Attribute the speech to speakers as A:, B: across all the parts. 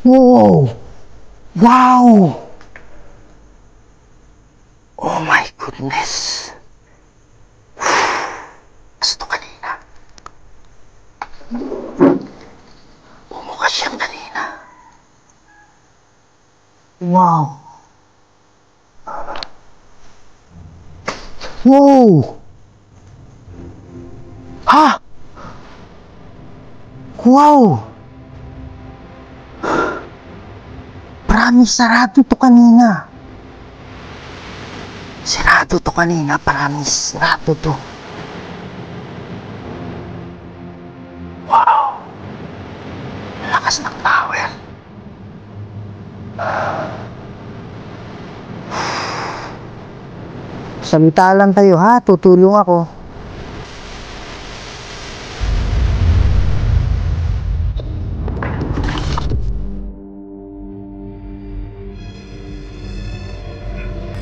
A: Wow! Wow! Oh my goodness! Gusto kanina. Bumuka siyang kanina. Wow! Wow! Ha? Wow! Promise, sarado to kanina. Sarado to kanina, promise. Sarado to. Wow! Lakas ng power. Samantalang kayo ha, tutulong ako.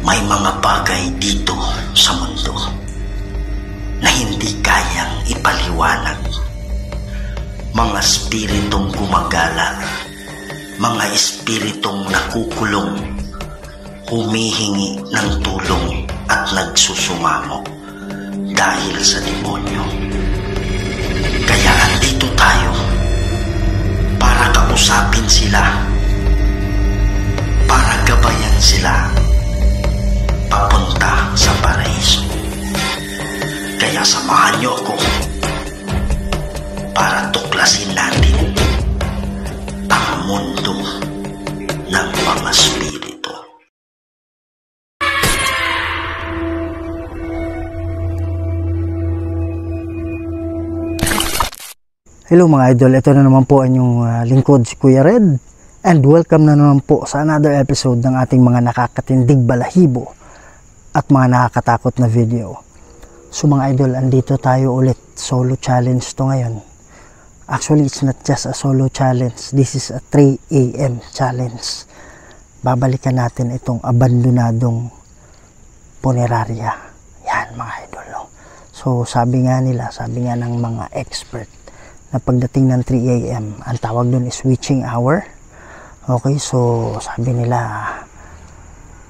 B: May mga bagay dito sa mundo na hindi kayang ipaliwanag. Mga espiritong gumagala, mga espiritong nakukulong, humihingi ng tulong at nagsusumamo dahil sa demonyo. Kaya andito tayo para kausapin sila, para gabayan sila papunta sa paraiso. Kaya samahan niyo ako para tuklasin natin ang mundo ng mga spirito.
A: Hello mga idol, ito na naman po ang inyong lingkod si Kuya Red, and welcome na naman po sa another episode ng ating mga nakakatindig balahibo at mga nakakatakot na video. So mga idol, andito tayo ulit. Solo challenge to ngayon. Actually, it's not just a solo challenge. This is a 3 AM challenge. Babalikan natin itong abandonadong punerarya. Yan mga idol. No? So sabi nga nila, sabi nga ng mga expert, na pagdating ng 3 AM, ang tawag dun is witching hour. Okay, so sabi nila,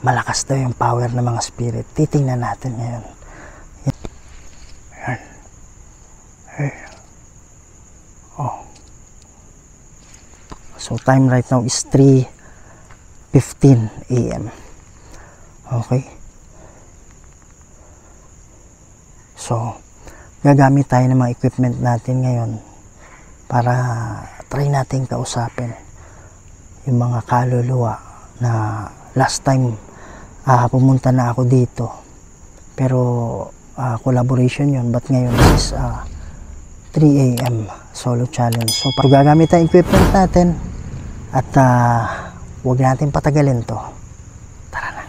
A: malakas daw yung power ng mga spirit. Titingnan natin ngayon. Yan. Hey. Oh. So time right now is 3:15 AM. Okay. So gagamit tayo ng mga equipment natin ngayon para try natin kausapin yung mga kaluluwa na last time pumunta na ako dito, pero collaboration yun, but ngayon is 3 AM solo challenge. So gagamit tayong equipment natin at huwag natin patagalin to. Tara na.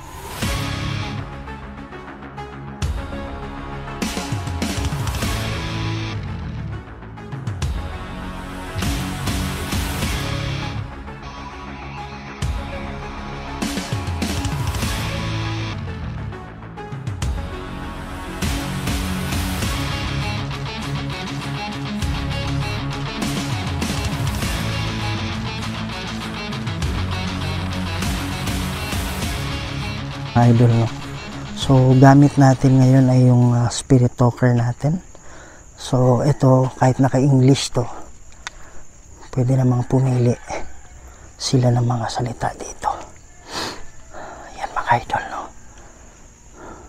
A: Idol, no? So gamit natin ngayon ay yung spirit talker natin. So ito, kahit naka-English to, pwede namang pumili sila ng mga salita dito. Yan mga idol, no?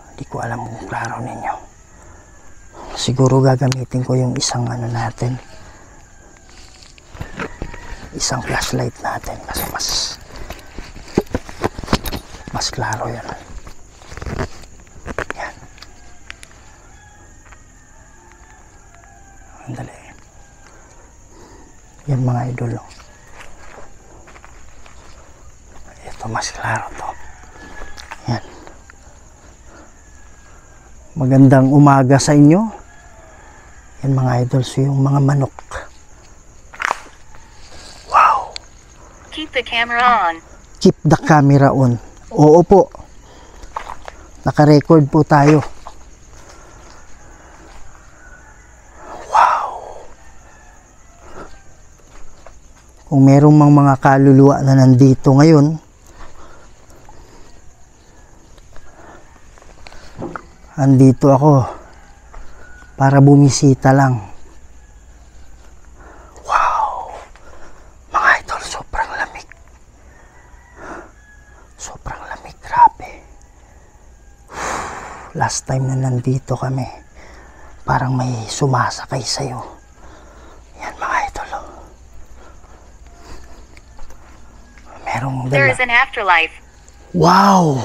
A: Hindi ko alam kung klaro ninyo. Siguro gagamitin ko yung isang ano natin, isang flashlight natin, kasi mas klaro yan. Yan. Andali. Yan mga idol. Ito mas klaro to. Yan. Magandang umaga sa inyo. Yan mga idol. So yung mga manok. Wow.
C: Keep the camera on.
A: Keep the camera on. Oo po. Naka-record po tayo. Wow. kung merong mga kaluluwa na nandito ngayon, andito ako para bumisita lang. Wow! Mga idol, sobrang lamig. Sobrang lamig, grabe. Last time na nandito kami, parang may sumasakay sa'yo. Yan mga idol. Merong
C: There
A: dala.
C: is an afterlife.
A: Wow!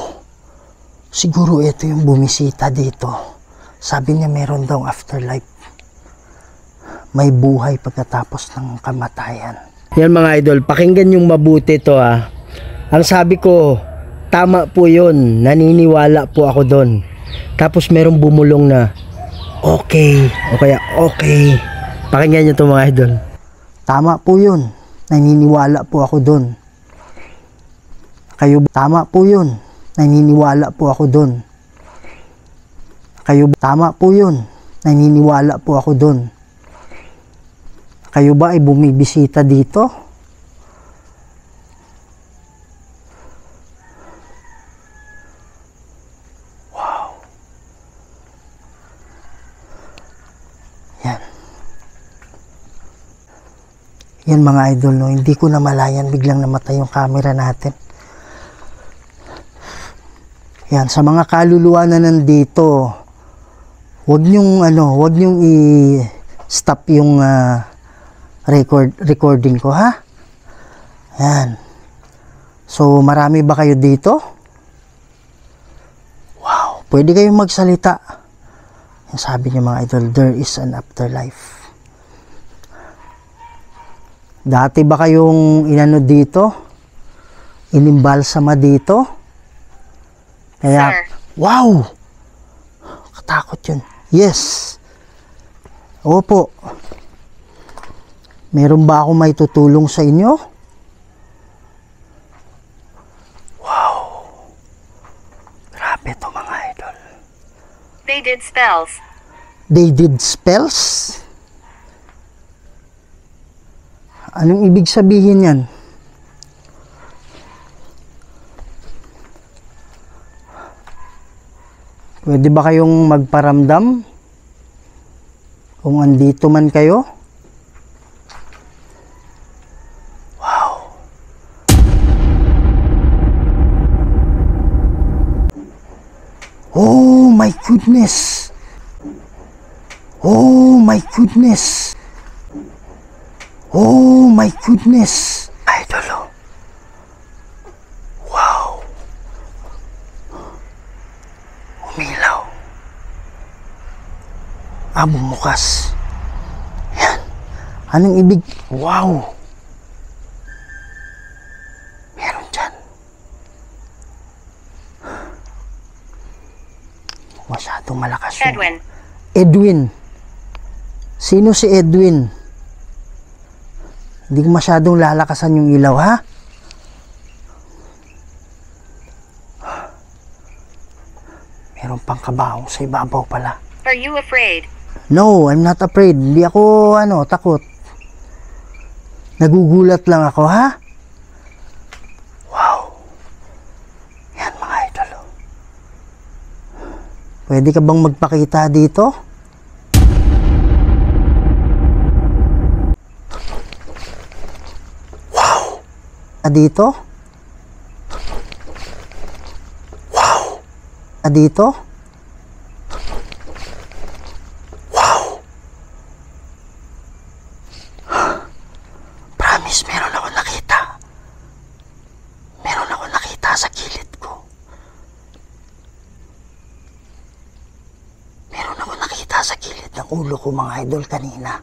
A: Siguro ito yung bumisita dito. Sabi niya meron daw afterlife. May buhay pagkatapos ng kamatayan. Yan mga idol, pakinggan yung mabuti to ha. Ang sabi ko, tama po yun. Naniniwala po ako doon. Tapos merong bumulong na, okay. O kaya, okay. Pakinggan nyo to mga idol. Tama po yun. Naniniwala po ako doon. Kayo, tama po yun. Naniniwala po ako doon. Kayo, tama po yun. Naniniwala po ako doon. Kayo ba ay bumibisita dito? Wow. Yan. Yan mga idol, no? Hindi ko namalayan, biglang namatay yung camera natin. Yan, sa mga kaluluwa na nandito, wag niyong i-stop yung recording ko, ha? Yan. So, marami ba kayo dito? Wow, pwede kayong magsalita. Yan, sabi niyo mga idol, there is an afterlife. Dati ba kayong inano dito? Inimbalsama dito? Kaya,
C: Sir.
A: wow! Katakot yun. Yes. Opo. Meron ba ako may tutulong sa inyo? Wow. Grabe to mga idol.
C: They did spells.
A: They did spells? Anong ibig sabihin yan? Pwede ba kayong magparamdam? Kung andito man kayo? Wow. Oh my goodness. Oh my goodness. Oh my goodness. Idol. Wow. Umilaw. Bumukas. Yan. Anong ibig? Wow. Meron dyan. Masyadong malakas yung...
C: Edwin.
A: Edwin. Sino si Edwin? Hindi ko masyadong lalakasan yung ilaw, ha? Meron pang kabaong sa ibabaw pala.
C: Are you afraid?
A: No, I'm not afraid. Hindi ako, takot. Nagugulat lang ako, ha? Wow. Yan, mga idol. Pwede ka bang magpakita dito? Wow. Dito? Wow. Dito? Promise, meron ako nakita. Meron ako nakita sa gilid ko. Meron ako nakita sa gilid ng ulo ko, mga idol, kanina.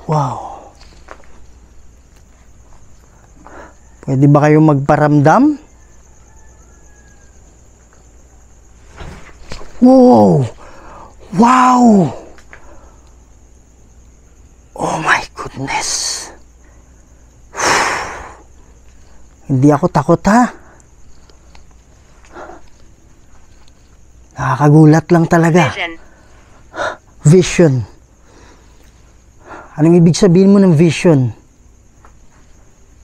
A: Wow. Pwede ba kayong magparamdam? Wow! Wow! Oh my goodness. Hindi ako takot, ha? Nakakagulat lang talaga.
C: Vision.
A: Vision. Anong ibig sabihin mo ng vision?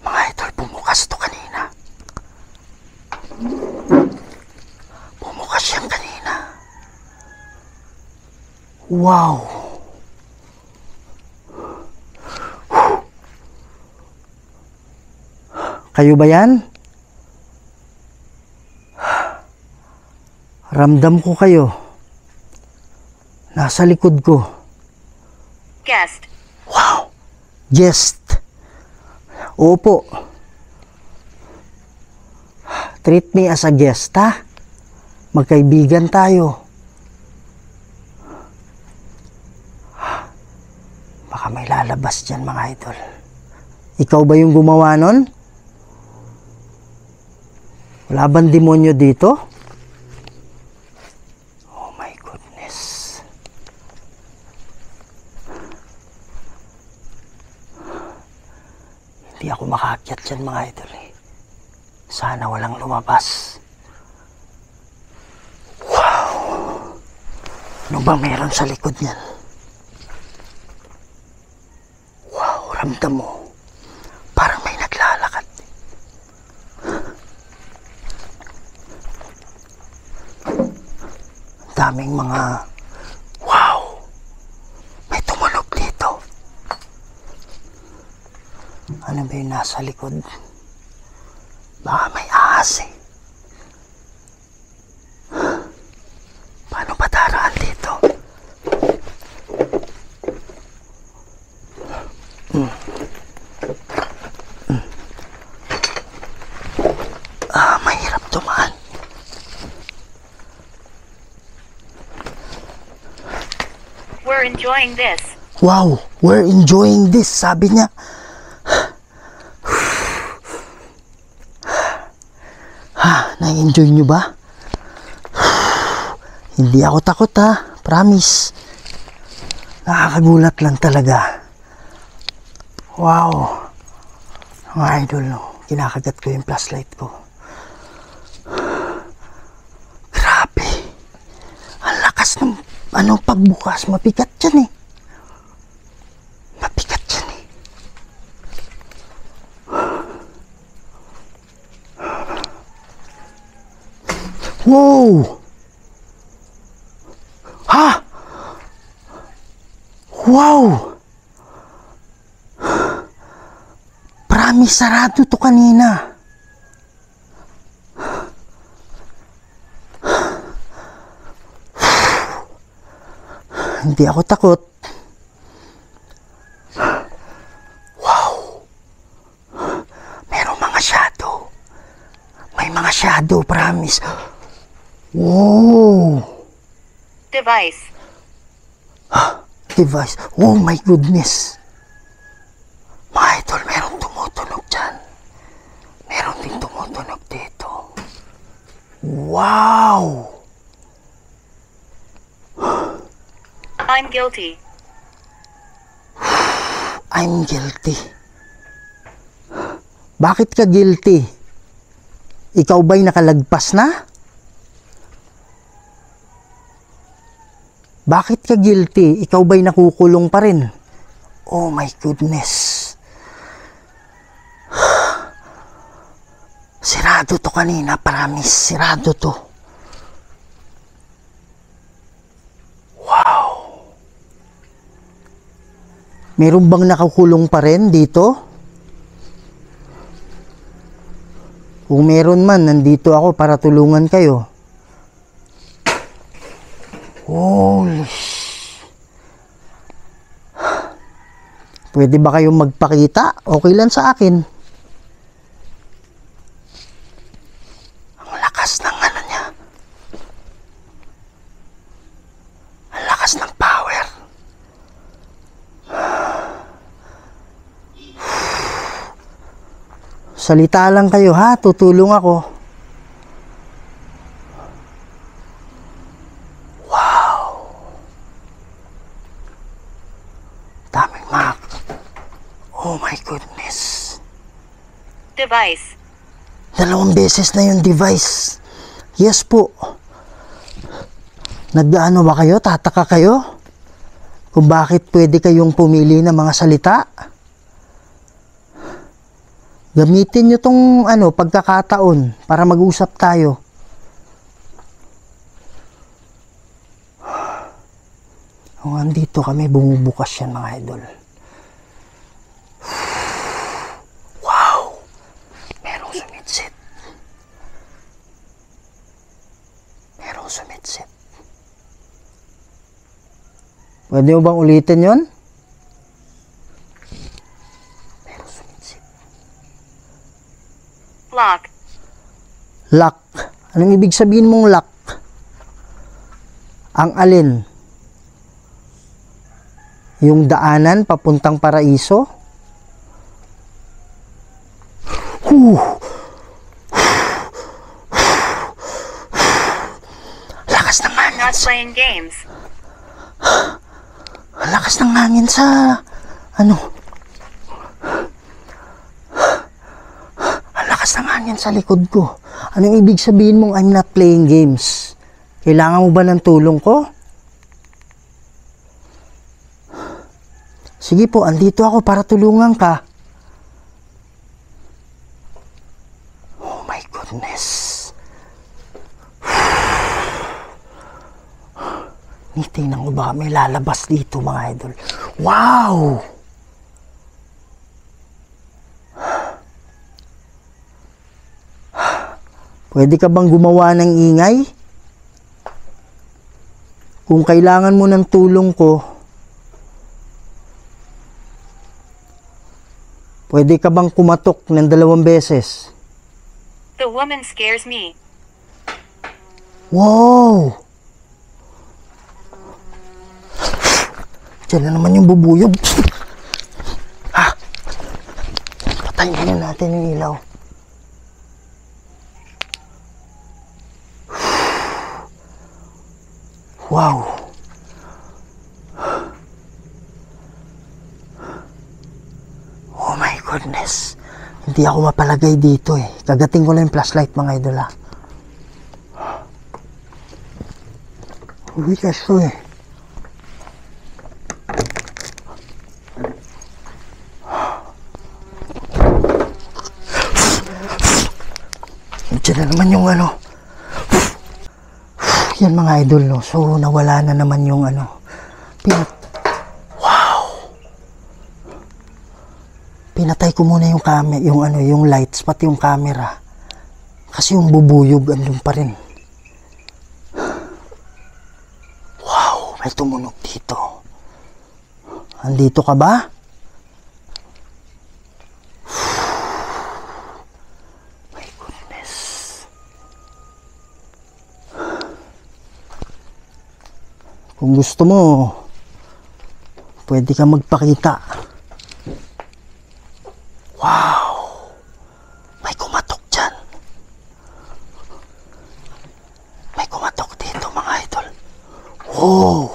A: Mga idol, bumukas to kanina. Bumukas yan kanina. Wow! Kayo ba yan? Ramdam ko kayo. Nasa likod ko.
C: Guest.
A: Wow! Guest. Opo. Treat me as a guest, ha? Magkaibigan tayo. Baka may lalabas dyan, mga idol. Ikaw ba yung gumawa nun? Wala bang demonyo dito? Oh my goodness. Hindi ako makaakyat dyan, mga idol, eh. Sana walang lumabas. Wow! Ano ba meron sa likod niyan? Wow, ramdam mo. Parang may naglalakad. Ang daming mga... Wow! May tumunog dito. Ano ba yung nasa likod? Baka may ahas, eh. Paano ba daraan dito? Mahirap dumaan.
C: We're enjoying this.
A: Wow, we're enjoying this, sabi niya. Na-enjoy nyo ba? Hindi ako takot, ha. Promise. Nakakagulat lang talaga. Wow. Mga idol, no. Kinakagat ko yung flashlight ko. Grabe. Ang lakas ng pagbukas. Mabigat yan, eh. Mabigat yan, eh. Wow! Ha? Wow! Promise, sarado to kanina. Hindi ako takot. Wow! Merong mga shadow. May mga shadow, promise. Wow!
C: Device.
A: Device. Oh my goodness. Mga idol, meron tumutunog dyan. Meron din tumutunog dito. Wow!
C: I'm guilty.
A: I'm guilty. Bakit ka guilty? Ikaw ba'y nakalagpas na? Bakit ka guilty? Ikaw ba'y nakukulong pa rin? Oh my goodness. Sirado to kanina, promise. Sirado to. Wow. Meron bang nakakulong pa rin dito? Kung meron man, nandito ako para tulungan kayo. Holy sh... Pwede ba kayong magpakita? Okay lang sa akin. Ang lakas ng ano niya. Ang lakas ng power. Salita lang kayo, ha? Tutulong ako. Daming map. Oh my goodness.
C: Device.
A: 2 beses na yung device. Yes po. Nag-ano ba kayo? Tataka kayo? kung bakit pwede kayong pumili ng mga salita. Gamitin nyo tong pagkakataon para mag-usap tayo. Kung andito kami, bumubukas yan mga idol. Wow! Merong sumitsit. Merong sumitsit. Pwede mo bang ulitin yon? Merong sumitsit.
C: Lock.
A: Lock. Anong ibig sabihin mong lock? Ang alin? Yung daanan papuntang paraiso? Lakas ng hangin.
C: Not playing games.
A: Lakas ng hangin sa lakas ng hangin sa likod ko. Anong ibig sabihin mong I'm not playing games? Kailangan mo ba ng tulong ko? Sige po, andito ako para tulungan ka. Oh my goodness. Tingnan ko ba may lalabas dito mga idol. Wow! Pwede ka bang gumawa ng ingay? Kung kailangan mo ng tulong ko, pwede ka bang kumatok ng 2 beses?
C: The woman scares me.
A: Wow! Diyan na naman yung bubuyog. Patayin na natin yung ilaw. Wow! Oh my goodness. Hindi ako mapalagay dito eh. Kagating ko lang yung flashlight mga idol ha. Uy, kaso eh. Diyan na naman yung yan mga idol no. So nawala na naman yung pinatay ko muna yung yung lights pati yung camera kasi yung bubuyog andun pa rin. Wow, may tumunog dito. Andito ka ba? My goodness. Kung gusto mo, pwede ka magpakita. Wow! May kumatok dyan. May kumatok dito mga idol. Wow!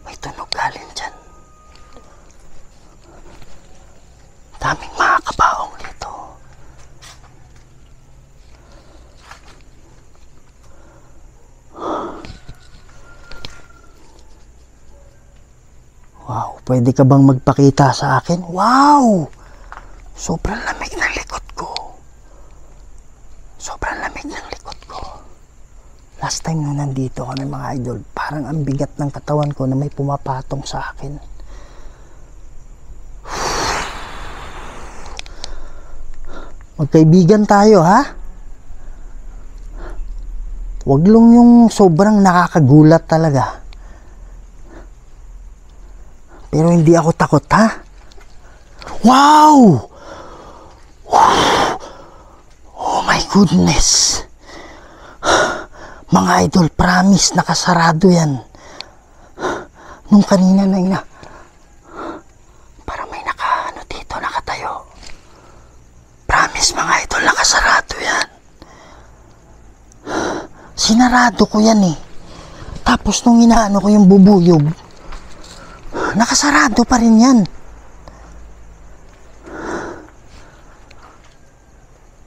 A: May tunog galing dyan. Daming mga kabaong dito. Wow, pwede ka bang magpakita sa akin? Wow! Sobrang lamig ng likod ko. Sobrang lamig ng likod ko. Last time na nandito kami mga idol, parang ang bigat ng katawan ko na may pumapatong sa akin. Magkaibigan tayo ha? Huwag lang yung sobrang nakakagulat talaga. Pero hindi ako takot, ha? Wow! Wow! Oh my goodness! Mga idol, promise, nakasarado yan. Nung kanina na parang may dito, nakatayo. Promise, mga idol, nakasarado yan. Sinarado ko yan eh. Tapos nung inaano ko yung bubuyog, nakasarado pa rin yan.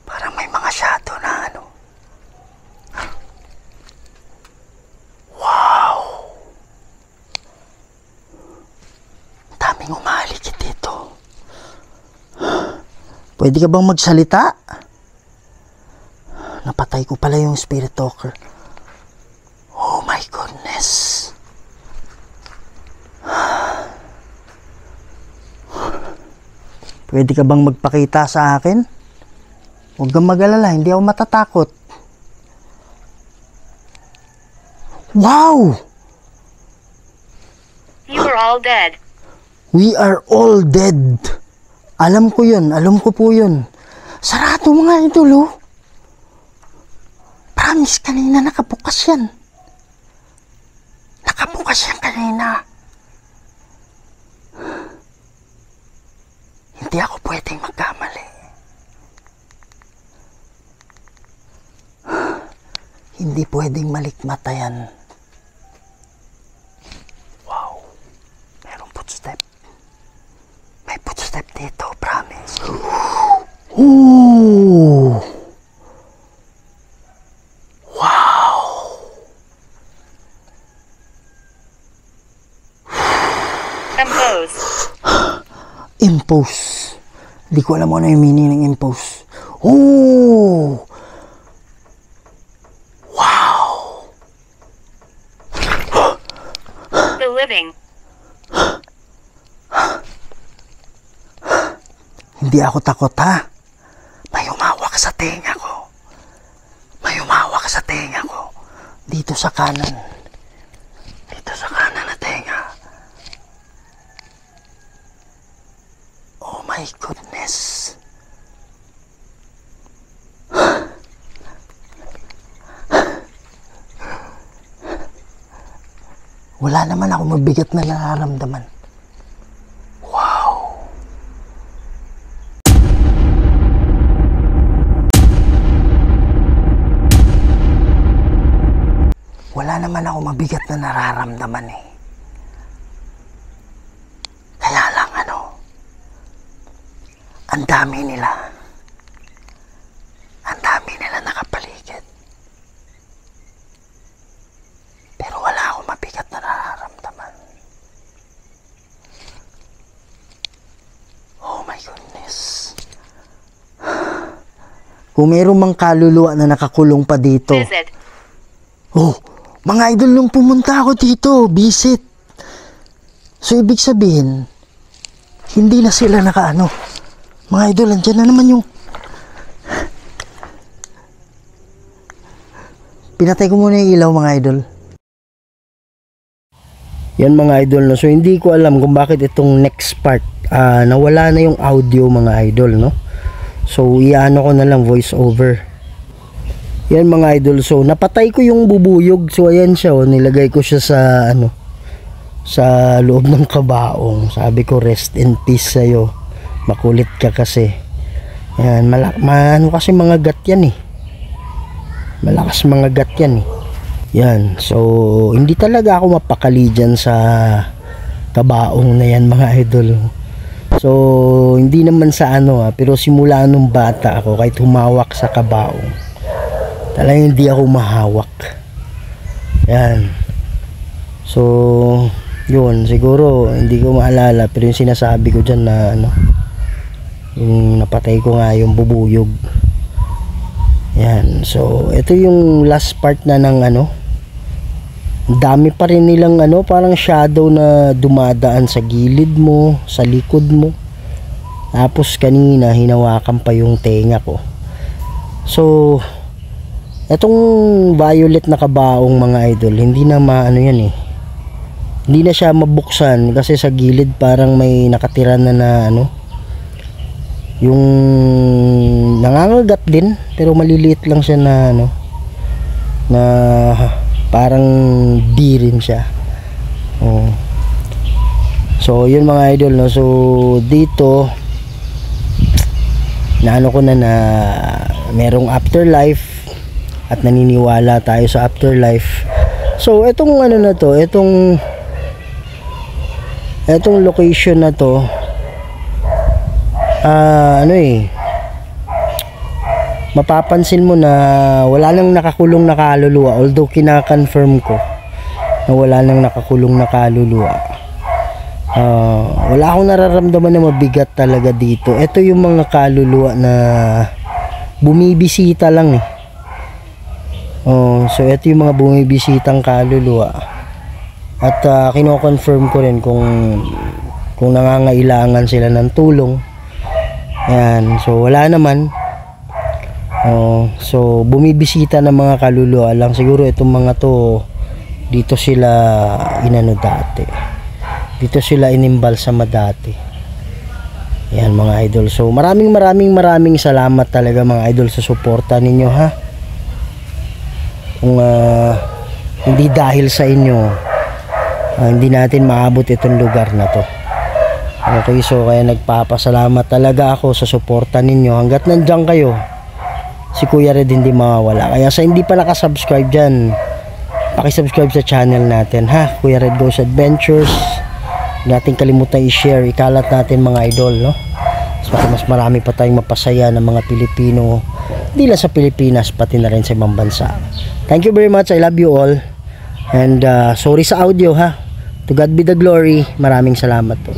A: Parang may mga shadow na Wow! Maraming umalikid dito. Pwede ka bang magsalita? Napatay ko pala yung spirit talker. Oh my goodness. Pwede ka bang magpakita sa akin? Huwag kang mag-alala, hindi ako matatakot. Wow!
C: You are all dead.
A: We are all dead. Alam ko yun. Alam ko po yun. Sarado mga idol, oh. Promise, kanina nakabukas yan. Nakabukas yan kanina. Hindi ako pwedeng magkamali. Hindi pwedeng malikmata yan. Wow. Merong footstep. May footstep dito, promise. Ooh. Wow.
C: Compose.
A: Impose. Hindi ko alam ano yung meaning ng impose. Oh! Wow!
C: The living.
A: Hindi ako takot, ha? May umawak sa tenga ko. May umawak sa tenga ko. Dito sa kanan. Dito sa kanan na tenga. Oh my goodness. Wala naman ako mabigat na nararamdaman. Wow. Wala naman ako mabigat na nararamdaman eh. Kaya lang ang dami nila. Ang dami nila nakapaligid. Pero wala akong mabigat na nararamdaman. Oh my goodness. Kung mayroong mang kaluluwa na nakakulong pa dito.
C: Visit.
A: Oh, mga idol, nung pumunta ako dito, visit. So, ibig sabihin, hindi na sila nakaano. Mga idol, andyan na naman yung... Pinatay ko muna yung ilaw, mga idol. Yan, mga idol, no? So, hindi ko alam kung bakit itong next part, nawala na yung audio, mga idol, no? So, iano ko na lang voice over. Yan, mga idol. So, napatay ko yung bubuyog. So, ayan siya, oh. Nilagay ko siya sa, sa loob ng kabaong. Sabi ko, rest in peace sa'yo. Makulit ka kasi. Yan, ano kasi mga gat yan eh. Malakas mga gat yan eh. Yan, so, hindi talaga ako mapakali dyan sa kabaong na yan, mga idol. So, hindi naman sa pero simula nung bata ako, kahit humawak sa kabaong, talagang hindi ako mahawak. Yan. So, yun, siguro hindi ko maalala, pero yung sinasabi ko dyan na yung napatay ko nga yung bubuyog. Yan. So, ito yung last part na ng dami pa rin nilang parang shadow na dumadaan sa gilid mo, sa likod mo. Tapos kanina hinawakan pa yung tenga ko. So, etong violet na kabaong, mga idol, hindi na yan eh. Hindi na siya mabuksan kasi sa gilid parang may nakatira na yung nangangagat din, pero maliliit lang siya na na parang di rin siya. Oh. So yun, mga idol, no? So dito ko na merong afterlife at naniniwala tayo sa afterlife. So etong na to, etong location na to, mapapansin mo na wala nang nakakulong na kaluluwa, although kina-confirm ko na wala nang nakakulong na kaluluwa. Wala akong nararamdaman na mabigat talaga dito. Ito yung mga kaluluwa na bumibisita lang eh. So ito yung mga bumibisitang kaluluwa. At kino-confirm ko rin kung nangangailangan sila ng tulong. Ayan, so wala naman. So bumibisita ng mga kaluluwa lang. Siguro itong mga to dito sila inano dati. Dito sila inimbalsama dati. Ayan mga idol. So maraming salamat talaga mga idol sa suporta ninyo ha. Kung hindi dahil sa inyo, hindi natin maabot itong lugar na to. Okay, so kaya nagpapasalamat talaga ako sa suporta ninyo. Hanggat nandiyan kayo, si Kuya Red hindi mawawala. Kaya sa hindi pa nakasubscribe dyan, pakisubscribe sa channel natin ha, Kuya Red Goes Adventures. Huwag natin kalimutan i-share, ikalat natin mga idol, no? Mas marami pa tayong mapasaya ng mga Pilipino, hindi lang sa Pilipinas, pati na rin sa ibang bansa. Thank you very much, I love you all. And sorry sa audio ha. To God be the glory. Maraming salamat po.